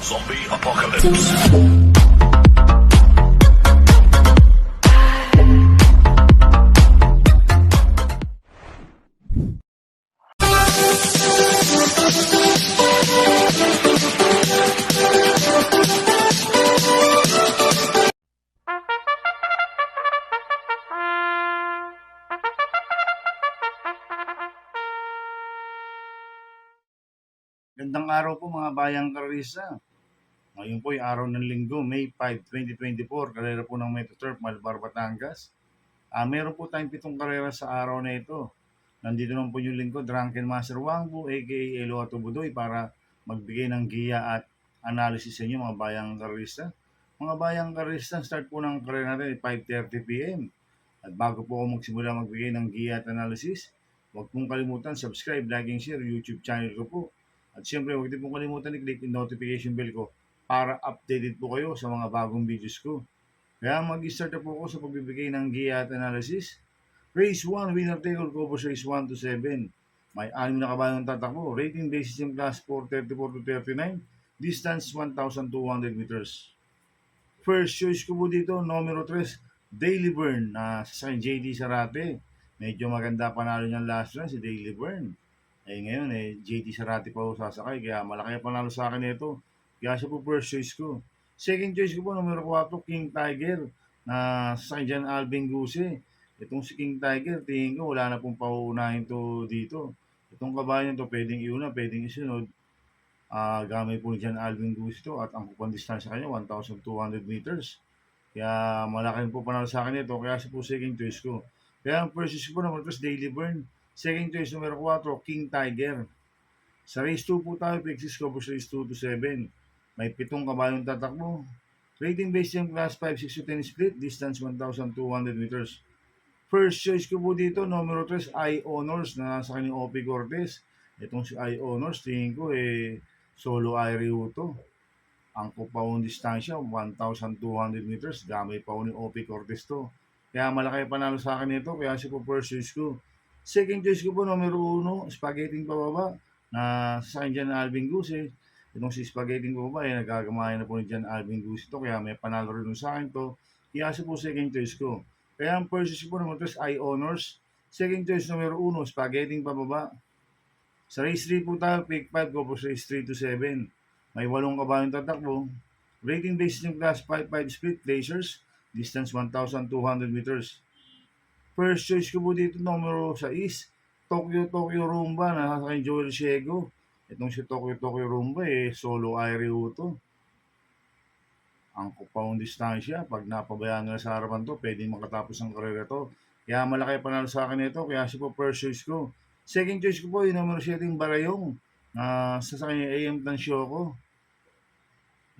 Zombie Apocalypse. Gandang araw po mga bayang karisa. Ngayon po ay araw ng linggo, May 5, 2024. Karera po ng Metroturf, Malbar, Batangas. Meron po tayong 7 karera sa araw na ito. Nandito naman po yung lingkod, Drunken Master Wangbu, aka Elo Atubudoy, para magbigay ng giya at analysis sa inyo mga bayang karisa. Mga bayang karisa, start po ng karera natin ay 5:30 p.m. At bago po ako magsimula magbigay ng giya at analysis, huwag pong kalimutan subscribe, like, and share YouTube channel ko po. At siyempre, huwag din pong kalimutan i-click yung notification bell ko para updated po kayo sa mga bagong videos ko. Kaya mag-start na po ako sa pagbibigay ng giya at analysis. Race 1, winner take all covers race 1 to 7. May 6 na kabayang tatakbo. Rating basis yung class 434 to 39. Distance 1,200 meters. First choice ko po dito, numero 3, Daily Burn na sa JD Sarate. Medyo maganda panalo niyang last run si Daily Burn. Ngayon JD Sarate pa po sasakay, kaya malaki ang panalo sa akin ito. Kaya siya po first choice ko. Second choice ko po, numero 4, King Tiger na sa Jan Alvin Guse. Itong si King Tiger, tingin ko wala na pong pauunahin to dito. Itong kabayan to, pwedeng iuna, pwedeng isunod. Gamay po ni Jan Alvin Guse to at ang kupang distansya kanya, 1,200 meters. Kaya malaki po panalo sa akin ito, kaya siya po second choice ko. Kaya ang first choice ko po, numero 3, Daily Burn. Second choice, numero 4, King Tiger. Sa race 2 po tayo, Pexis Cobos race 2 to 7. May 7 kabayong tatakbo. Rating based yung class 5, 6 to 10 split, distance 1,200 meters. First choice ko po dito, numero 3, I Honors na nasa kanyang OP Cortez. Itong si I Honors, tingin ko solo IRU to. Ang kupaong distansya, 1,200 meters, gamay pa ni OP Cortez to. Kaya malaki panalo sa akin ito, kaya siya po first choice ko. Second choice ko po, numero 1, Spaghetti pababa na sa akin dyan Alvin Guse. Itong si Spaghetti pababa, nagagamayan na po ni Jan Alvin Guse to, kaya may panalo rin sa akin to. Kaya siya po second choice ko. Kaya ang first choice ko po, numero 3, I Honors. Second choice, numero 1, Spaghetti pababa. Sa race 3 po tayo, pick 5 ko po sa race 3 to 7. May 8 kabayong tatakbo. Rating based yung class 5 split placers. Distance 1,200 meters. First choice ko po dito, numero 6, Tokyo Rumba na sa akin Joel Ciego. Itong si Tokyo Rumba solo IRU to. Ang kupaong distansya, pag napabayaan nila sa harapan to, pwedeng makatapos ang karera to. Kaya malaki panalo sa akin ito, kaya siya po first choice ko. Second choice ko po yung numero 7, Barayong na sa kanya AM Tansyo ko.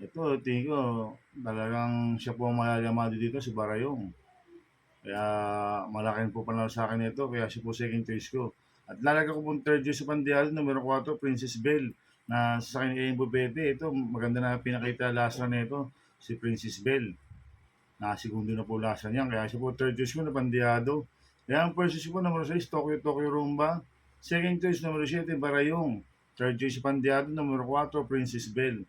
Ito, tingin ko, talagang siya po ang mayalamado dito, si Barayong. Kaya malaki po panalo sa akin ito, kaya siya po second choice ko. At lalagay ko po third choice sa pandial, numero 4, Princess Belle na sa kanya AM Bubete. Ito, maganda na pinakita last run nito, si Princess Belle. Segundo na po last run yan, kaya siya po third choice ko na pandiado. Kaya ang first choice ko, numero 6, Tokyo Rumba. Second choice, numero 7, Barayong. Third choice pandiado, numero 4, Princess Belle.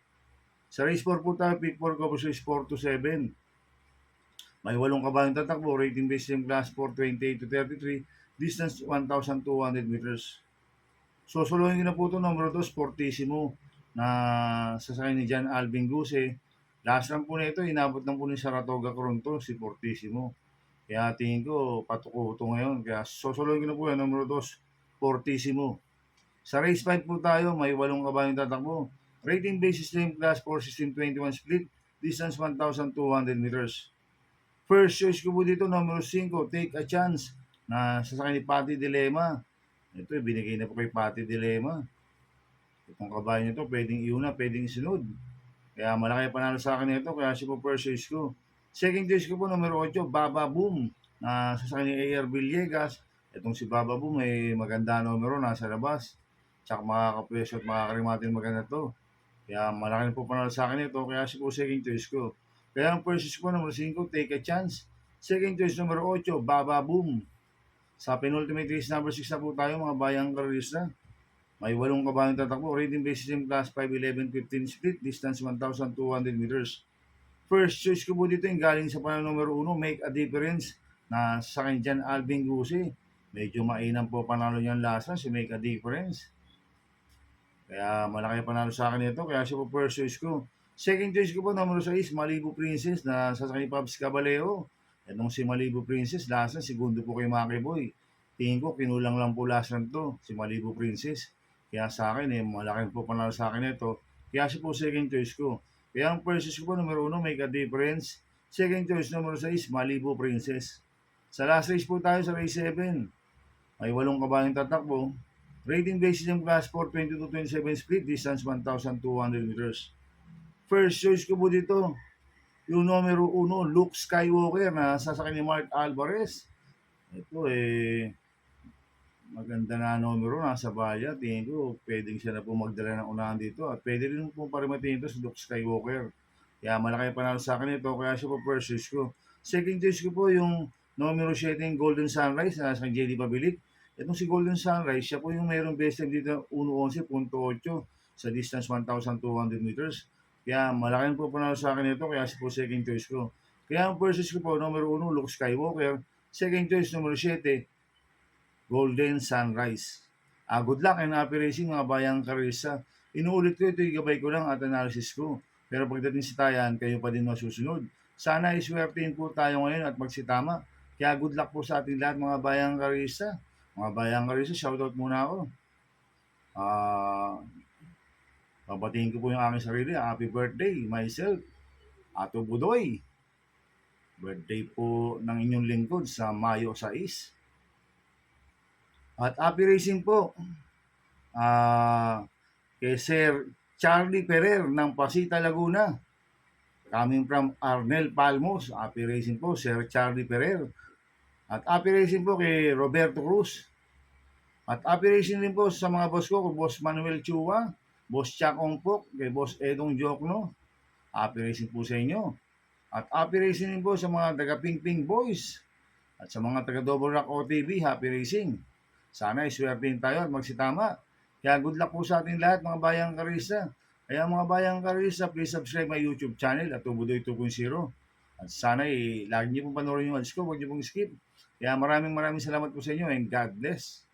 Sa race 4 po tayo, pick 4 ko po race 4 to 7. May 8 kabayong tatakbo, rating based yung class 4, 28 to 33, distance 1,200 meters. So, suluhin ko na po ito, numero 2, Sportissimo, na sasakay ni Jan Alvin Guse. Last run po na ito, inabot lang po ni Saratoga Coronto, si Sportissimo. Kaya tingin ko, patuko ito ngayon. Kaya suluhin ko na po yan, numero 2, Sportissimo. Sa race 5 po tayo, may 8 kabayong tatakbo. Rating basis yung class 4, 16-21 split, distance 1,200 meters. First choice ko po dito, numero 5, Take a Chance, na sasakay ni Patty Dilema. Ito, binigay na po kay Patty Dilema. Itong kabayan nito, pwedeng iuna, pwedeng isunod. Kaya malaki panalo sa akin ito, kaya siya po first choice ko. Second choice ko po, numero 8, Baba Boom, na sasakay ni AR Villegas. Itong si Baba Boom, may maganda numero, nasa labas. Tsaka makakapwesto at makakarimatin maganda to. Kaya malaki po panalo sa akin ito, kaya siya po second choice ko. Kaya ang first choice ko, numero 5, Take a Chance. Second choice, numero 8, Baba Boom. Sa penultimate race, number 6 na po tayo, mga bayang karista. May 8 kabayong tatakbo, rating basis in class 5, 11, 15 split, distance 1,200 meters. First choice ko po dito yung galing sa panalo numero 1, Make a Difference, na sa akin dyan, Alvin Gusi. Medyo mainam po panalo niyan lasa, si Make a Difference. Kaya malaki panalo sa akin ito, kaya siya po first choice ko. Second choice ko po, numero 6, Malibu Princess, na sa akin ni Pops Caballero. Itong si Malibu Princess, lasa, segundo po kay Maki Boy. Tingin ko, kinulang lang po lasa to, si Malibu Princess. Kaya sa akin, malaki po panalo sa akin ito. Kaya siya po second choice ko. Kaya ang first choice ko po, numero 1, Make a Difference. Second choice, numero 6, Malibu Princess. Sa last race po tayo sa race 7. May 8 kabayong tatakbo. Rating basis ng class 4, 22-27 split, distance 1,200 meters. First choice ko po dito, yung numero 1, Luke Skywalker, na sasakyan ni Mark Alvarez. Ito maganda na numero, nasa baya. Tingin ko, pwedeng siya na po magdala ng unahan dito. At pwede rin po parimatin ito si Luke Skywalker. Kaya malaki panalo sa akin ito, kaya siya po first choice ko. Second choice ko po yung numero 7, Golden Sunrise, na sa JD Pabilik. Itong si Golden Sunrise, siya po yung mayroong best time dito, 1:11.8 sa distance 1,200 meters. Kaya malaki po panalo sa akin ito, kaya siya po second choice ko. Kaya ang first choice ko po, numero 1, Luke Skywalker. Second choice, numero 7, Golden Sunrise. Good luck and happy racing mga bayang karisa. Inuulit ko ito, igabay ko lang at analysis ko. Pero pagdating sa tayan, kayo pa din masusunod. Sana iswertein po tayo ngayon at magsitama. Kaya good luck po sa ating lahat mga bayang karisa. Mga bayang karisa, shoutout muna ako. Papatingin ko po yung aking sarili. Happy birthday, myself, Ato Budoy. Birthday po ng inyong lingkod sa Mayo 6. At happy racing po kay Sir Charlie Ferrer ng Pasita, Laguna. Coming from Arnel Palmos. Happy racing po, Sir Charlie Ferrer. At happy racing po kay Roberto Cruz. At happy racing din po sa mga boss ko, Boss Manuel Chua, Boss Chuck Ongpok, kay Boss Edong Jokno. Happy racing po sa inyo. At happy racing din po sa mga taga Ping Ping Boys. At sa mga taga Double Rock OTV, happy racing. Sana iswertein tayo at magsitama. Kaya good luck po sa ating lahat mga bayang karisa. Kaya mga bayang karisa, please subscribe my YouTube channel at Tubudoy 2.0. At sana lagi niyo pong panoorin yung ads ko, huwag niyo pong skip. Kaya maraming salamat po sa inyo and God bless.